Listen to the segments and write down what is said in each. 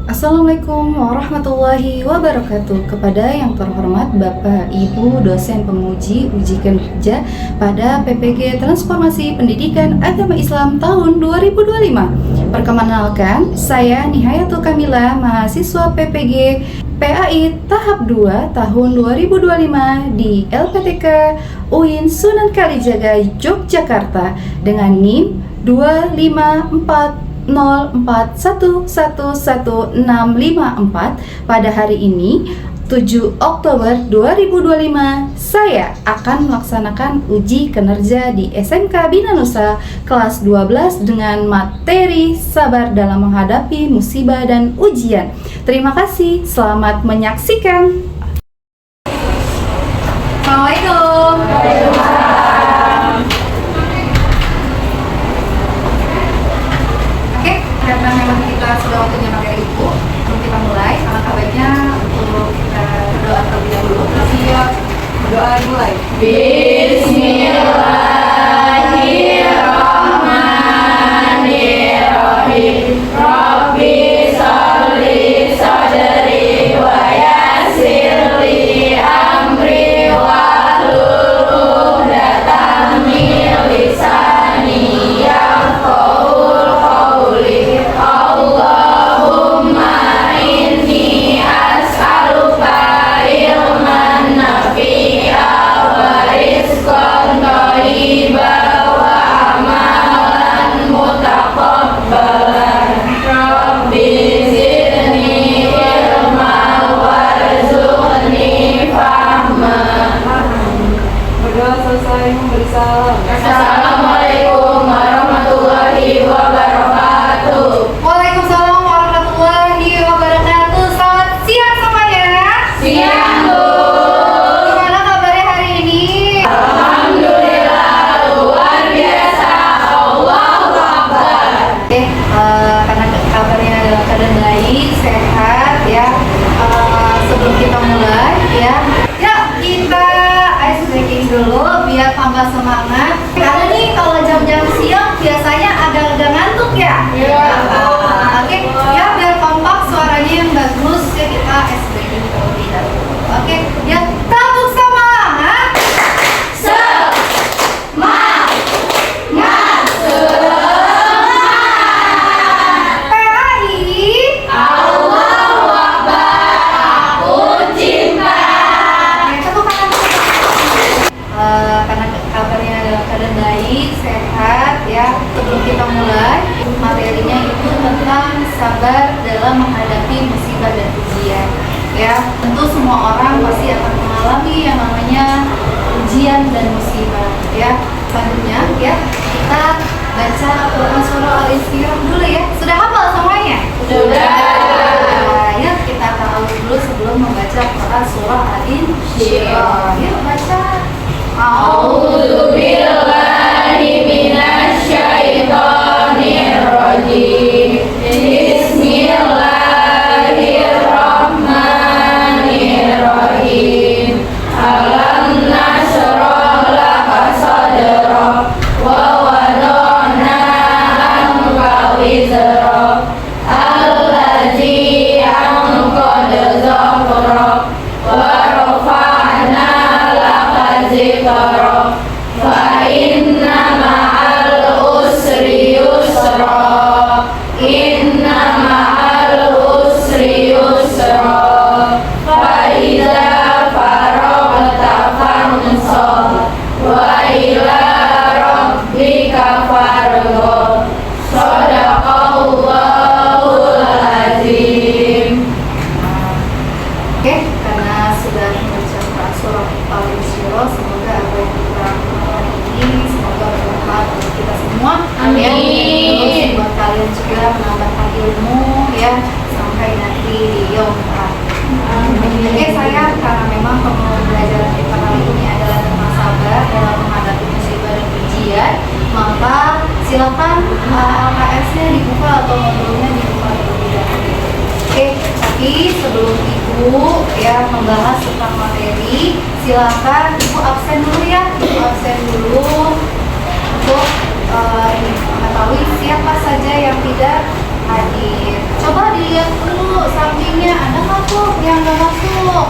Assalamualaikum warahmatullahi wabarakatuh. Kepada yang terhormat Bapak Ibu dosen penguji uji kinerja pada PPG Transformasi Pendidikan Agama Islam tahun 2025. Perkenalkan, saya Nihayatul Kamila, mahasiswa PPG PAI tahap 2 tahun 2025 di LPTK UIN Sunan Kalijaga, Yogyakarta dengan NIM 254 04111654 pada hari ini 7 Oktober 2025 saya akan melaksanakan uji kinerja di SMK Bina Nusa kelas 12 dengan materi sabar dalam menghadapi musibah dan ujian. Terima kasih, selamat menyaksikan. Assalamualaikum. Karena memang kita sudah waktunya materi itu, sebelum kita mulai, alangkah baiknya untuk kita berdoa terlebih dahulu. Siap, doa mulai. Bismillahirrahmanirrahim. Rabbi sholli sadri wa yassir li amri wahlul 'uqdatam min lisani yafqahul qawli. Allahumma inni as'aluka ilman nafi'a wa rizqan thayyiban wa amalan mutaqabbalan. Rabbi zidni ilman warzuqni fahman. Berdoa selesai memberi salam. Assalamualaikum warahmatullahi wabarakatuh. Waalaikumsalam warahmatullahi wabarakatuh. Selamat siang semuanya. Siang, Bu. Gimana kabarnya hari ini? Alhamdulillah luar biasa. Allahu Akbar. Oke, karena kabarnya dalam keadaan baik, sehat ya. Sebelum kita mulai ya, yuk kita ice breaking dulu biar tambah semangat. Karena nih kalau jam-jam siang biasanya agak ngantuk ya. Iya. Oke, ya biar kompak suaranya yang bagus ya kita ice breaking terlebih dahulu. Oke, ya tepuk semangat. PAI. Allahu Akbar. Aku cinta. Tepuk tangan. Karena kabarnya dalam keadaan baik, sehat ya. Sebelum kita mulai, materinya itu tentang sabar dalam menghadapi musibah dan ujian. Ya, tentu semua orang pasti akan mengalami yang namanya ujian dan musibah. Ya, selanjutnya ya kita baca Al-Quran surah Al-Insyirah dulu ya. Sudah hafal semuanya? Sudah. Yuk kita tahu dulu sebelum membaca Al-Quran surah Al-Insyirah. Yuk baca. A'udzu billahi minasy syaithanir rajim. Bismillahirrahmanirrahim. Alam nashrah laka sadrak wa wada'na anka wizrak allazi anqadha dhahrak wa rafa'na laka zikrak fa inna ma'al usri yusra inna ma'al usri yusra fa idza faragta fansab wa ila rabbika farghab. Shadaqallahul azim. Oke, karena sudah membaca Quran surah Al-Insyirah, semoga apa yang kita lakukan ini semoga bermanfaat untuk kita semua. Amin. Terus buat kalian juga menambahkan ilmu ya sampai nanti di yaum akhir. Oke, saya karena memang pembelajaran kita kali ini adalah tentang sabar dalam menghadapi musibah dan ujian, maka silakan LKS-nya dibuka atau modulnya dibuka terlebih dahulu. Oke, tapi sebelum Ibu ya membahas tentang materi, silakan Ibu absen dulu ya. Ibu absen dulu untuk mengetahui siapa saja yang tidak hadir. Coba dilihat dulu masuk? Yang nggak masuk?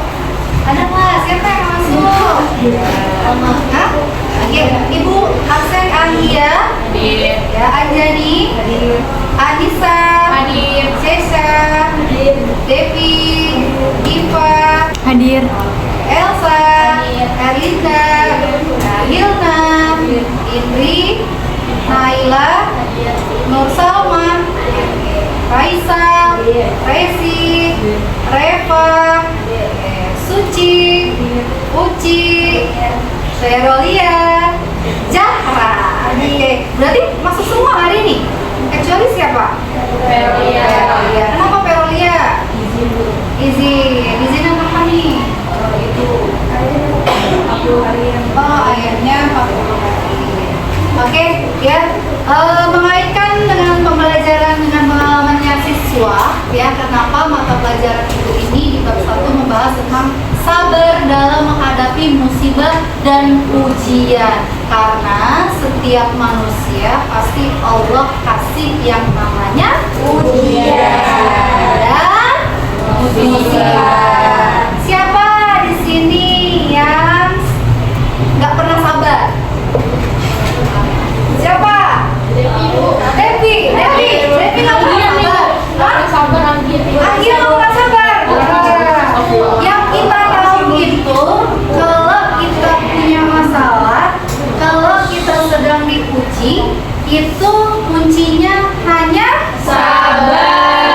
Ada nggak? Siapa yang masuk? Hah? Oke, Ibu absen Ahia, Hadir. ya Anjani, Anissa, Hadir. Cesha, Devi, Diva, Hadir. Elsa, Erlinda, Hilna, Indri, Naila, Nur Salma, Raisa, Resi, Reva, Suci, Uci, Verolia, Zahra. Oke, berarti masuk semua hari ini? Kecuali siapa? Verolia. Verolia. Kenapa Verolia? Izin apa nih? Oh, ayahnya 40 hari. Oke, ya. Mengaitkan dengan pembelajaran dengan pengalamannya siswa, ya. Kenapa mata pelajaran itu ini di bab 1 membahas tentang sabar dalam menghadapi musibah dan ujian. Karena setiap manusia pasti Allah kasih yang namanya ujian dan musibah. Siapa di sini yang nggak pernah sabar? Siapa? Devi nggak pernah sabar. Hah? Sabar Anggir. Anggir nggak pernah sabar. Yang kita tahu itu kalau kita punya masalah, kalau kita sedang diuji, itu kuncinya hanya Sabar.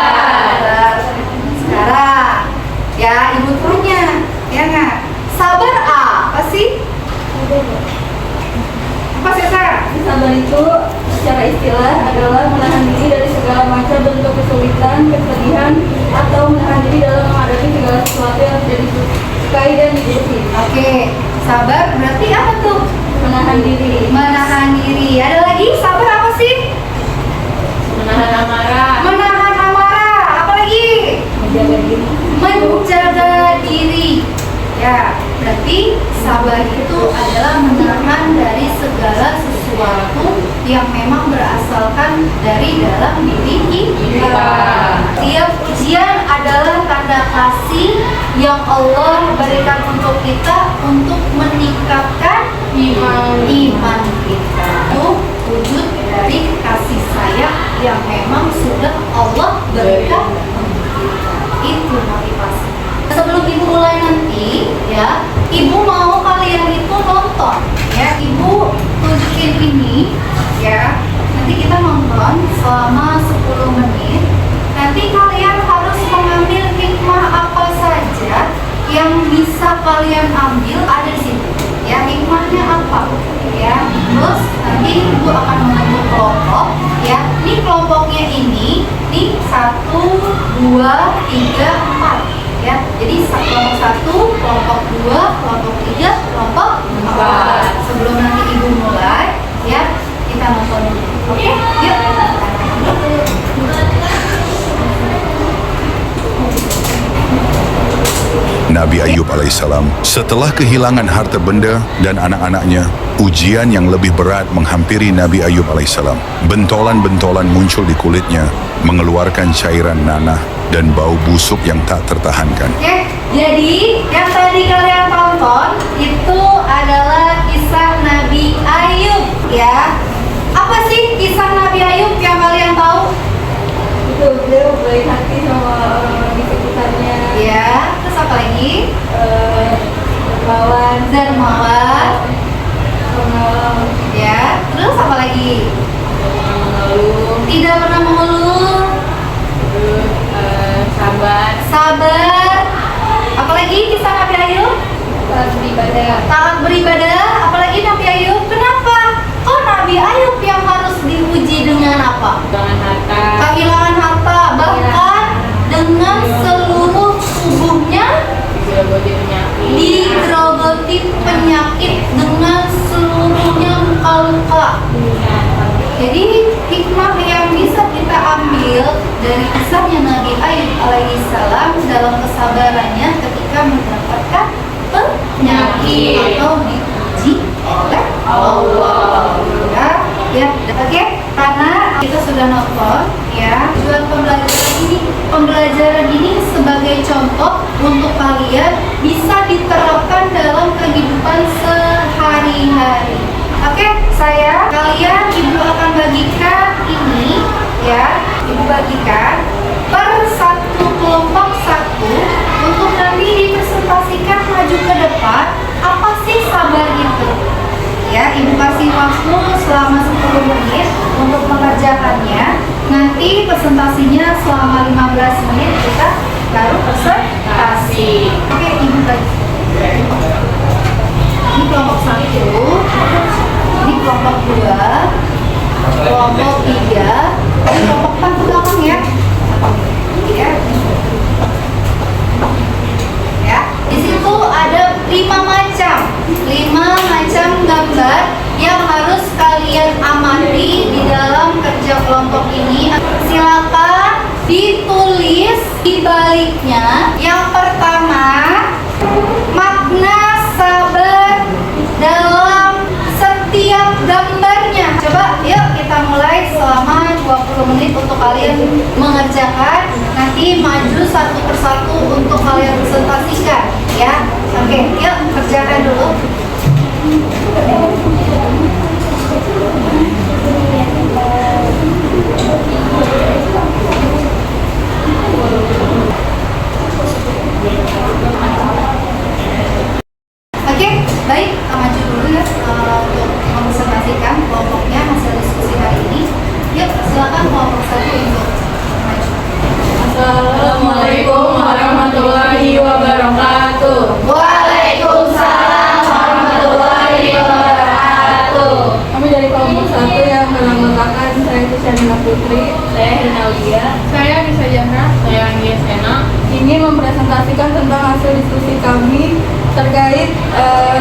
Sekarang, ya Ibu tanya, ya nggak? Sabar apa sih? Apa sih, Sarah? Sabar itu secara istilah adalah menahan diri dari segala macam bentuk kesulitan, kesedihan, atau menahan diri dalam menghadapi segala sesuatu yang tidak disukai dan dibenci. Oke, sabar berarti apa tuh? Menahan diri. Menahan diri. Ada lagi, sabar apa sih? Menahan amarah. Menahan amarah. Apa lagi? Menjaga diri. Menjaga diri. Ya, berarti sabar itu adalah menahan dari segala sesuatu yang memang berasalkan dari dalam diri kita. Tiap ujian adalah tanda kasih yang Allah berikan untuk kita untuk meningkatkan iman kita. Itu wujud dari kasih sayang yang memang sudah Allah berikan untuk kita. Itu motivasi. Sebelum Ibu mulai nanti, ya, Ibu mau kalian itu nonton, ya. Ibu tunjukin ini, ya. Nanti kita nonton selama 10 menit. Nanti kalian harus mengambil hikmah apa saja yang bisa kalian ambil ada di sini. Ya, hikmahnya apa? Ya, terus nanti Ibu akan membentuk kelompok, ya. Ini kelompoknya ini, nih 1, 2, 3, 4. Ya, jadi kelompok 1, kelompok 2, kelompok 3, kelompok 4. Sebelum nanti Ibu mulai, ya, kita nonton dulu. Oke, yuk. Nabi Ayub alaihissalam setelah kehilangan harta benda dan anak-anaknya, ujian yang lebih berat menghampiri Nabi Ayub alaihissalam. Bentolan-bentolan muncul di kulitnya, mengeluarkan cairan nanah dan bau busuk yang tak tertahankan. Oke, jadi yang tadi kalian tonton itu adalah kisah Nabi Ayub, ya. Apa sih kisah Nabi Ayub yang kalian tahu? Itu beliau baik hati sama orang-orang di sekitarnya. Ya, terus apa lagi? Dermawan. Dermawan, Pengalaman. ya. Terus apa lagi? Tidak pernah mengeluh. Sabar. Sabar. Apalagi kisah Nabi Ayub? Saat beribadah. Taat beribadah. Apalagi Nabi Ayub? Kenapa? Oh, Nabi Ayub yang harus diuji dengan apa? Jangan harta. Kehilangan harta, bahkan dengan seluruh tubuhnya digerogoti penyakit dengan seluruhnya luka-luka. Jadi hikmah yang bisa kita ambil dari kisahnya Nabi Ayub alaihissalam dalam kesabarannya ketika mendapatkan penyakit atau diuji oleh Allah. Ya, oke. Karena kita sudah nonton, ya. Tujuan pembelajaran ini sebagai contoh contoh untuk kalian bisa diterapkan dalam kehidupan sehari-hari. Oke, kalian ibu akan bagikan ini ya, ibu bagikan per satu kelompok satu untuk nanti dipresentasikan maju ke depan. Apa sih sabar itu? Ya, ibu kasih waktu selama 10 menit untuk mengerjakannya. Nanti presentasinya selama 15 menit kita baru presentasi. Oke, ibu bagi. Ini kelompok 1, ini kelompok 2, kelompok 3, ini kelompok 4 ke belakang ya. Ya, di situ ada 5 macam gambar yang harus kalian amati di dalam kerja kelompok ini. Silakan ditulis di baliknya. Yang pertama, makna sabar dalam setiap gambarnya. Coba yuk kita mulai selama 20 menit untuk kalian mengerjakan. Nanti maju satu persatu untuk kalian presentasikan ya. Oke, yuk kerjakan dulu. Oke, baik, kita maju dulu ya untuk mempresentasikan kelompoknya hasil diskusi hari ini. Yuk, silakan kelompok 1 untuk maju. Assalamualaikum warahmatullahi wabarakatuh. Waalaikumsalam warahmatullahi wabarakatuh. Kami dari kelompok 1 yang beranggotakan saya Tisyana Putri, Saya Hinalia. Saya Nisa Jahra. Saya Anggia Sena. ingin mempresentasikan tentang hasil diskusi kami terkait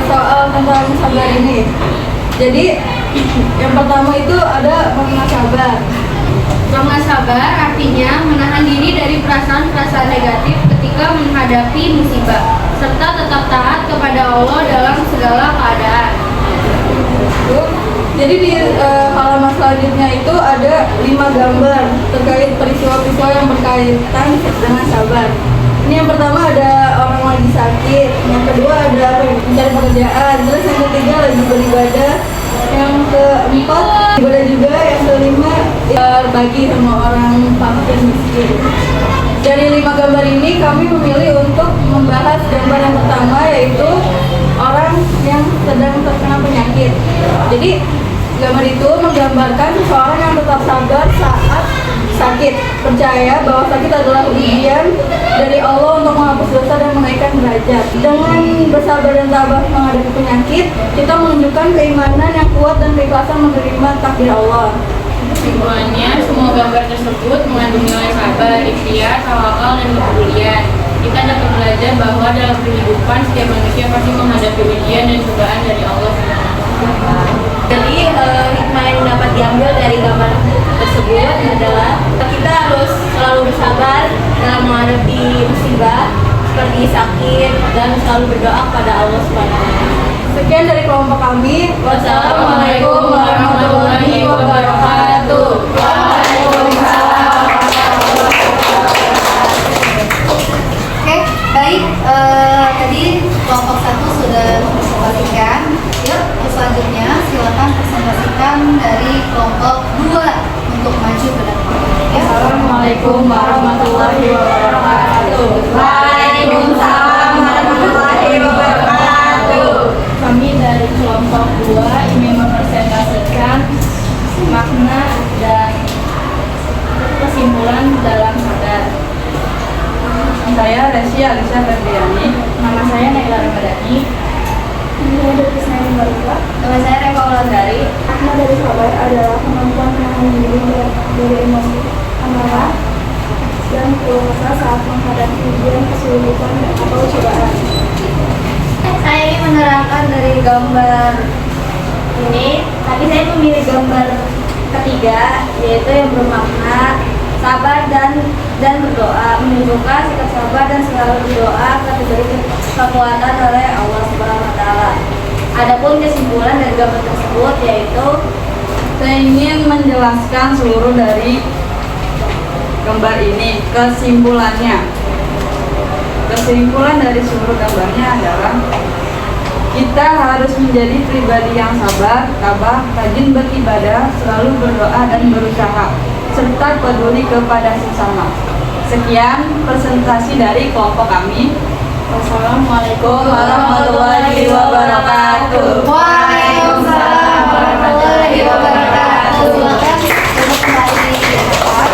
soal tentang sabar ini. Jadi yang pertama itu ada makna sabar. Makna sabar artinya menahan diri dari perasaan-perasaan negatif ketika menghadapi musibah, serta tetap taat kepada Allah dalam segala keadaan. Jadi di halaman selanjutnya itu ada 5 gambar terkait peristiwa-peristiwa yang berkaitan dengan sabar. Ini yang pertama ada orang lagi sakit, yang kedua ada mencari pekerjaan, terus yang ketiga lagi beribadah, yang keempat ibadah juga, yang kelima bagi sama orang fakir miskin. Dari 5 gambar ini kami memilih untuk membahas gambar yang pertama, yaitu orang yang sedang terkena penyakit. Jadi gambar itu menggambarkan seseorang yang tetap sabar saat sakit, percaya bahwa sakit adalah ujian dari Allah untuk menghapus dosa dan menaikkan derajat. Dengan bersabar dan tabah menghadapi penyakit, kita menunjukkan keimanan yang kuat dan keikhlasan menerima takdir Allah. Kesimpulannya, semua gambar tersebut mengandung nilai sabar, ikhtiar, tawakal, dan kepedulian. Kita dapat belajar bahwa dalam kehidupan setiap manusia pasti menghadapi ujian dan cobaan dari Allah SWT. Jadi hikmah yang dapat diambil dari gambar tersebut adalah kita harus selalu bersabar dalam menghadapi musibah seperti sakit dan selalu berdoa kepada Allah SWT. Sekian dari kelompok kami. Wassalamualaikum warahmatullahi wabarakatuh. Oke, baik. Tadi kelompok 1 sudah presentasikan. Yuk, selanjutnya silakan presentasikan dari kelompok 2 untuk maju ke depan. Ya. Assalamualaikum warahmatullahi wabarakatuh. Waalaikumsalam warahmatullahi wabarakatuh. Kami dari kelompok 2 ingin mempresentasikan makna dan kesimpulan dalam sabar. Saya Resi Alisa Febriani. Nama saya Naila Ramadhani. Nama saya Reva Wulandari. Makna dari sabar adalah kemampuan menahan diri dari emosi, amarah, dan puasa saat menghadapi ujian, kesulitan, atau cobaan. Saya ingin menerangkan dari gambar ini, tapi saya memilih gambar ketiga, yaitu yang bermakna sabar dan berdoa, menunjukkan sikap sabar dan selalu berdoa agar diberi kekuatan oleh Allah Subhanahu wa Ta'ala. Adapun kesimpulan dari gambar tersebut yaitu Saya ingin menjelaskan seluruh dari gambar ini. Kesimpulannya, Kesimpulan dari seluruh gambarnya adalah kita harus menjadi pribadi yang sabar, tabah, rajin beribadah, selalu berdoa dan berusaha, serta peduli kepada sesama. Sekian presentasi dari kelompok kami. Wassalamualaikum warahmatullahi wabarakatuh. Waalaikumsalam warahmatullahi wabarakatuh. Silakan duduk kembali di tempat.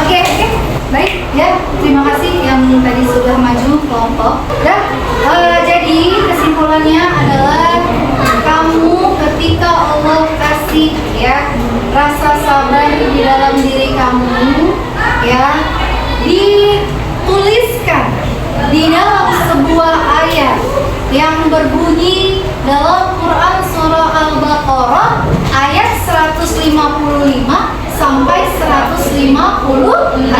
Oke, baik ya. Terima kasih yang tadi sudah maju kelompok. Jadi kesimpulannya adalah kamu ketika Allah kasih ya rasa sabar di dalam diri kamu ya dituliskan di dalam sebuah ayat yang berbunyi dalam Quran surah Al-Baqarah ayat 155 sampai 156.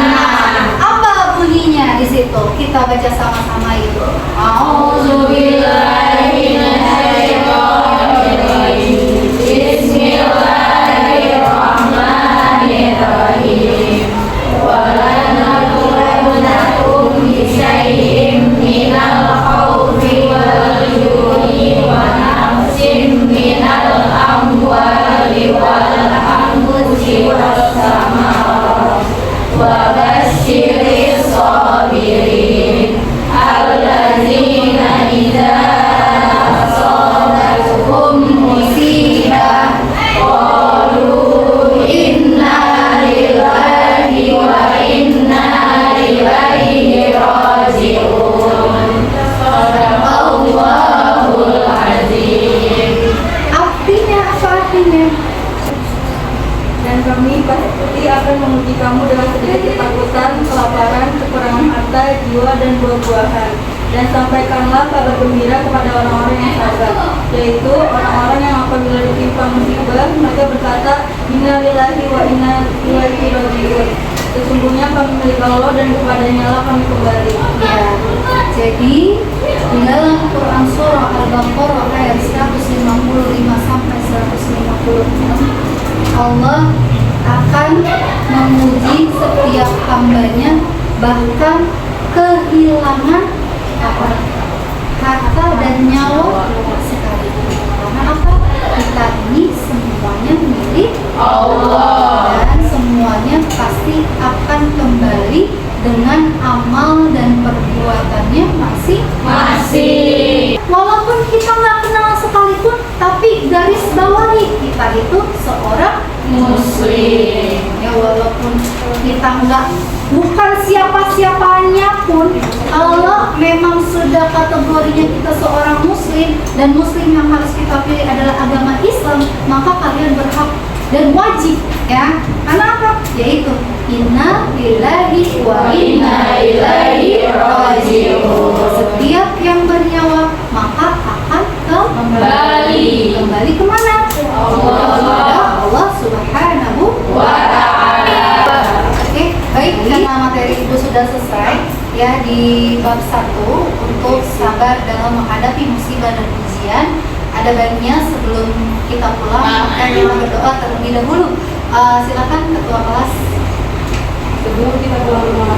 Apa bunyinya di situ? Kita baca sama-sama itu. A'udzubillahi minasyaitonirrajim. Bismillahirrahmanirrahim. Walanabluwannakum bisyai'in minal khawfi wal ju'i wa nafsin minal amwali wal anfusi was samarat wa basyiris sabirin allazina idza asabatuhum musibah qalu inna lillahi wa inna ilaihi raji'un. Shadaqallahul azim. Artinya apa artinya? Dan kami pasti akan menguji kamu dengan sedikit ketakutan, kelaparan, kekurangan harta, jiwa, dan buah-buahan. Dan sampaikanlah kabar gembira kepada orang-orang yang sabar, yaitu orang-orang yang apabila ditimpa musibah, mereka berkata, Inna lillahi wa inna ilaihi raji'un. Sesungguhnya kami milik Allah dan kepadanya lah kami kembali. Ya, jadi di dalam Quran surah Al-Baqarah ayat 155 sampai 156 Allah akan menguji setiap hambanya bahkan kehilangan apa? Harta dan nyawa sekalipun. Karena apa? Kita ini semuanya milik Allah dan semuanya pasti akan kembali dengan amal dan perbuatannya masing-masing. Walaupun kita nggak kenal sekalipun, tapi garis bawahi kita itu seorang Muslim. Ya walaupun kita bukan siapa-siapanya pun, Allah memang sudah kategorinya kita seorang Muslim dan Muslim yang harus kita pilih adalah agama Islam, maka kalian berhak dan wajib ya. Karena apa? Yaitu inna lillahi wa inna ilaihi raji'un. Setiap yang bernyawa maka akan kembali kemana? Allah Subhanahu wa ta'ala. Oke, baik, karena materi Ibu sudah selesai ya di bab 1 untuk sabar dalam menghadapi musibah dan ujian. Ada baiknya sebelum kita pulang kita berdoa terlebih dahulu. Silakan ketua kelas. Sebelum kita pulang ke rumah